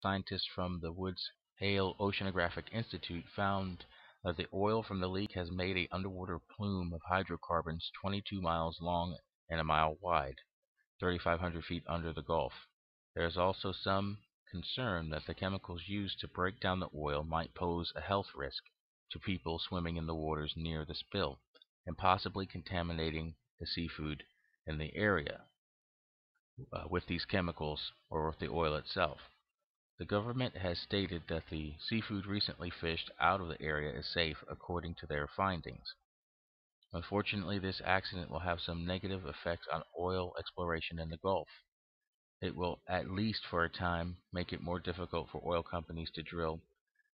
scientists from the Woods Hale Oceanographic Institute found that the oil from the leak has made an underwater plume of hydrocarbons 22 miles long and a mile wide, 3,500 feet under the Gulf. There is also some concern that the chemicals used to break down the oil might pose a health risk to people swimming in the waters near the spill, and possibly contaminating the seafood in the area with these chemicals or with the oil itself. The government has stated that the seafood recently fished out of the area is safe according to their findings. Unfortunately, this accident will have some negative effects on oil exploration in the Gulf. It will, at least for a time, make it more difficult for oil companies to drill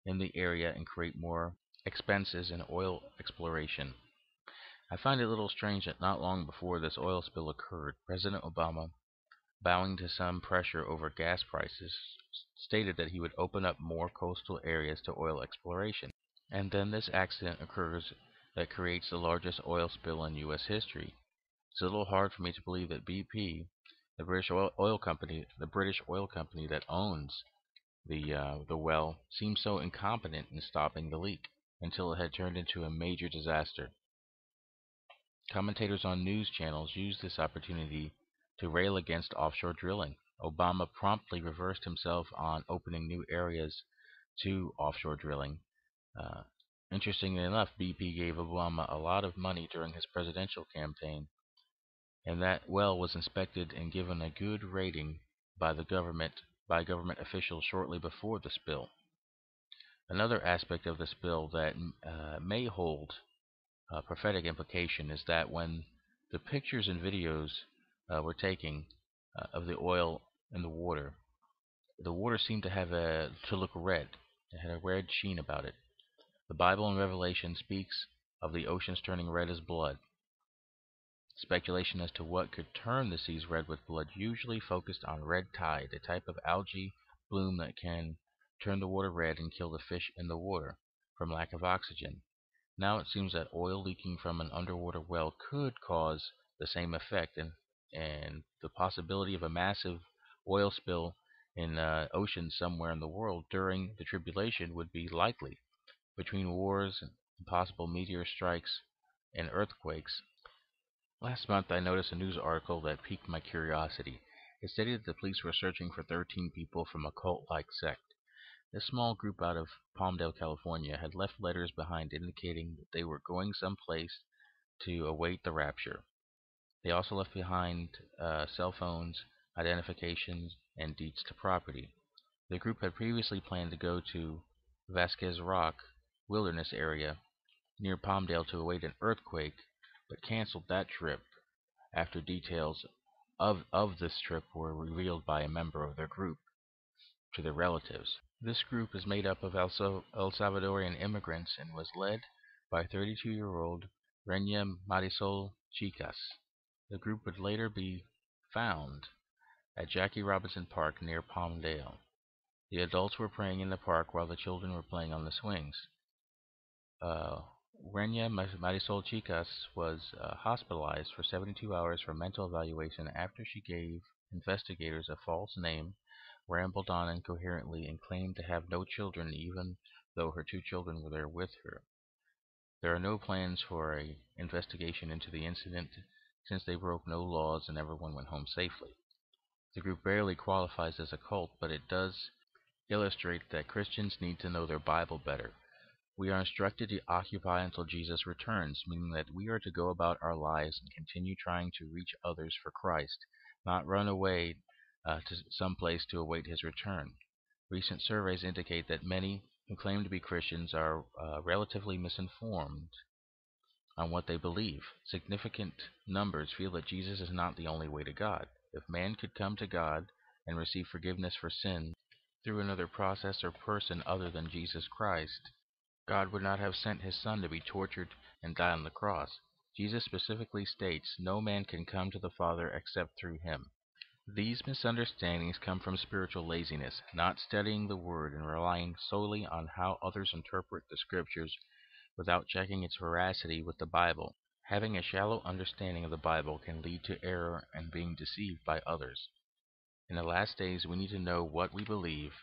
in the area and create more expenses in oil exploration. I find it a little strange that not long before this oil spill occurred, President Obama, bowing to some pressure over gas prices, stated that he would open up more coastal areas to oil exploration. And then this accident occurs that creates the largest oil spill in U.S. history. It's a little hard for me to believe that BP, the British oil company that owns the well, seemed so incompetent in stopping the leak until it had turned into a major disaster. Commentators on news channels used this opportunity to rail against offshore drilling. Obama promptly reversed himself on opening new areas to offshore drilling. Uh, Interestingly enough, BP gave Obama a lot of money during his presidential campaign, and that well was inspected and given a good rating by government officials shortly before the spill. Another aspect of the spill that may hold prophetic implication is that when the pictures and videos were taken of the oil in the water seemed to look red. It had a red sheen about it. The Bible in Revelation speaks of the oceans turning red as blood. Speculation as to what could turn the seas red with blood usually focused on red tide, a type of algae bloom that can turn the water red and kill the fish in the water from lack of oxygen. Now it seems that oil leaking from an underwater well could cause the same effect, and the possibility of a massive oil spill in oceans somewhere in the world during the tribulation would be likely. Between wars and possible meteor strikes and earthquakes, last month I noticed a news article that piqued my curiosity. It stated that the police were searching for 13 people from a cult-like sect. This small group out of Palmdale, California, had left letters behind indicating that they were going someplace to await the rapture. They also left behind cell phones, identifications, and deeds to property. The group had previously planned to go to Vasquez Rock Wilderness area near Palmdale to await an earthquake, but canceled that trip after details of this trip were revealed by a member of their group to their relatives. This group is made up of El Salvadorian immigrants and was led by 32-year-old Renia Marisol Chicas. The group would later be found at Jackie Robinson Park near Palmdale. The adults were praying in the park while the children were playing on the swings. Uh, Renia Marisol Chicas was hospitalized for 72 hours for mental evaluation after she gave investigators a false name, rambled on incoherently, and claimed to have no children even though her two children were there with her. There are no plans for an investigation into the incident since they broke no laws and everyone went home safely. The group barely qualifies as a cult, but it does illustrate that Christians need to know their Bible better. We are instructed to occupy until Jesus returns, meaning that we are to go about our lives and continue trying to reach others for Christ, not run away to some place to await his return. Recent surveys indicate that many who claim to be Christians are relatively misinformed on what they believe. Significant numbers feel that Jesus is not the only way to God. If man could come to God and receive forgiveness for sin through another process or person other than Jesus Christ, God would not have sent his Son to be tortured and die on the cross. Jesus specifically states, "No man can come to the Father except through him." These misunderstandings come from spiritual laziness, not studying the Word and relying solely on how others interpret the Scriptures without checking its veracity with the Bible. Having a shallow understanding of the Bible can lead to error and being deceived by others. In the last days, we need to know what we believe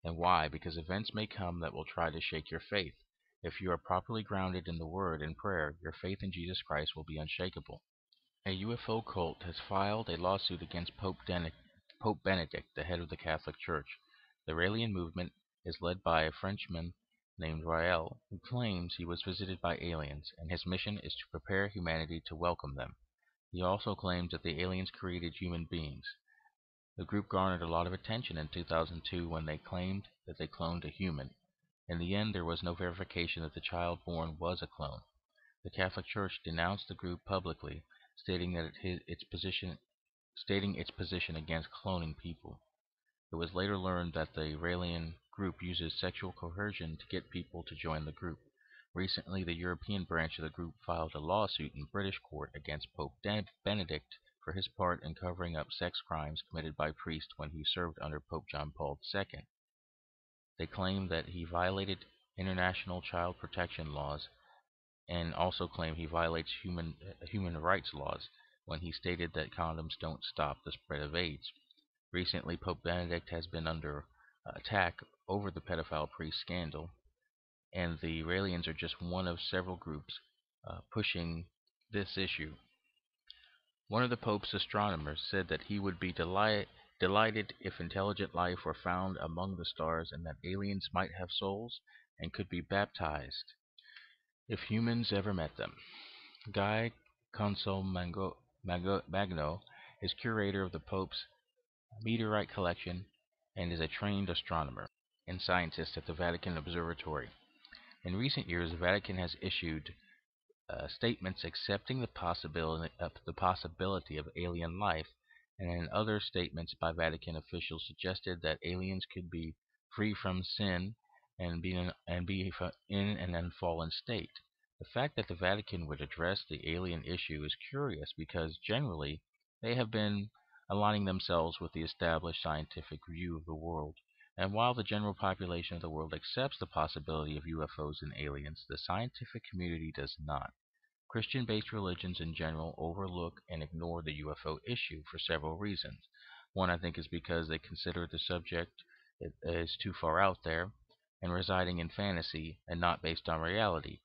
And why? Because events may come that will try to shake your faith. If you are properly grounded in the Word and prayer, your faith in Jesus Christ will be unshakable. A UFO cult has filed a lawsuit against Pope Benedict, the head of the Catholic Church. The Raelian movement is led by a Frenchman named Rael, who claims he was visited by aliens, and his mission is to prepare humanity to welcome them. He also claims that the aliens created human beings. The group garnered a lot of attention in 2002 when they claimed that they cloned a human. In the end, there was no verification that the child born was a clone. The Catholic Church denounced the group publicly, stating its position against cloning people. It was later learned that the Raelian group uses sexual coercion to get people to join the group. Recently, the European branch of the group filed a lawsuit in British court against Pope Benedict for his part in covering up sex crimes committed by priests when he served under Pope John Paul II. They claim that he violated international child protection laws and also claim he violates human rights laws when he stated that condoms don't stop the spread of AIDS. Recently, Pope Benedict has been under attack over the pedophile priest scandal, and the Raelians are just one of several groups pushing this issue. One of the Pope's astronomers said that he would be delighted if intelligent life were found among the stars and that aliens might have souls and could be baptized if humans ever met them. Guy Magno is curator of the Pope's meteorite collection and is a trained astronomer and scientist at the Vatican Observatory. In recent years, the Vatican has issued statements accepting the possibility of alien life, and in other statements by Vatican officials suggested that aliens could be free from sin and be in an unfallen state. The fact that the Vatican would address the alien issue is curious because generally they have been aligning themselves with the established scientific view of the world. And while the general population of the world accepts the possibility of UFOs and aliens, the scientific community does not. Christian-based religions in general overlook and ignore the UFO issue for several reasons. One, I think, is because they consider the subject is too far out there and residing in fantasy and not based on reality.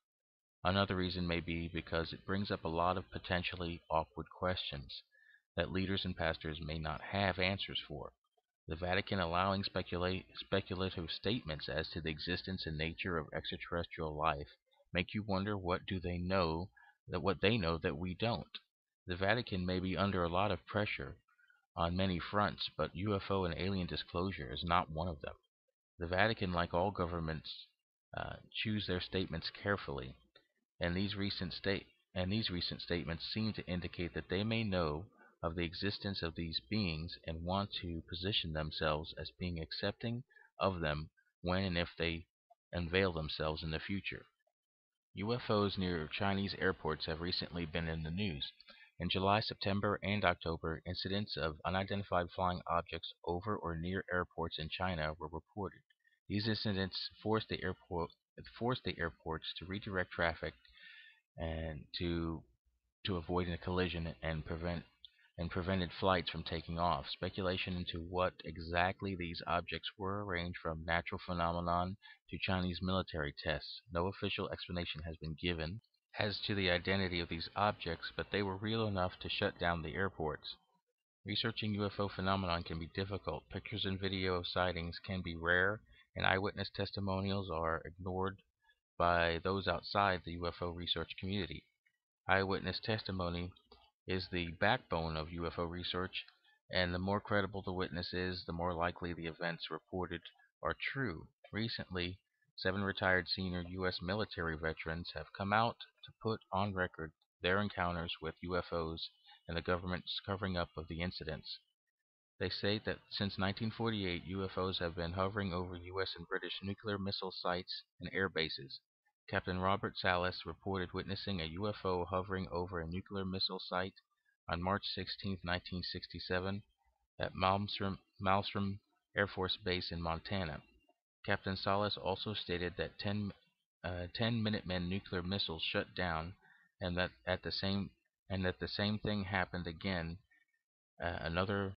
Another reason may be because it brings up a lot of potentially awkward questions that leaders and pastors may not have answers for. The Vatican allowing speculative statements as to the existence and nature of extraterrestrial life make you wonder what they know that we don't. The Vatican may be under a lot of pressure on many fronts, but UFO and alien disclosure is not one of them. The Vatican, like all governments, choose their statements carefully, and these recent statements seem to indicate that they may know of the existence of these beings and want to position themselves as being accepting of them when and if they unveil themselves in the future. UFOs near Chinese airports have recently been in the news. In July, September, and October, incidents of unidentified flying objects over or near airports in China were reported. These incidents forced the airports to redirect traffic and to avoid a collision and prevented flights from taking off. Speculation into what exactly these objects were ranged from natural phenomenon to Chinese military tests. No official explanation has been given as to the identity of these objects, but they were real enough to shut down the airports. Researching UFO phenomenon can be difficult. Pictures and video of sightings can be rare, and eyewitness testimonials are ignored by those outside the UFO research community. Eyewitness testimony is the backbone of UFO research, and the more credible the witness is, the more likely the events reported are true. Recently, 7 retired senior U.S. military veterans have come out to put on record their encounters with UFOs and the government's covering up of the incidents. They state that since 1948, UFOs have been hovering over U.S. and British nuclear missile sites and air bases. Captain Robert Salas reported witnessing a UFO hovering over a nuclear missile site on March 16, 1967, at Malmstrom Air Force Base in Montana. Captain Salas also stated that 10 Minutemen nuclear missiles shut down, and that the same thing happened again. Another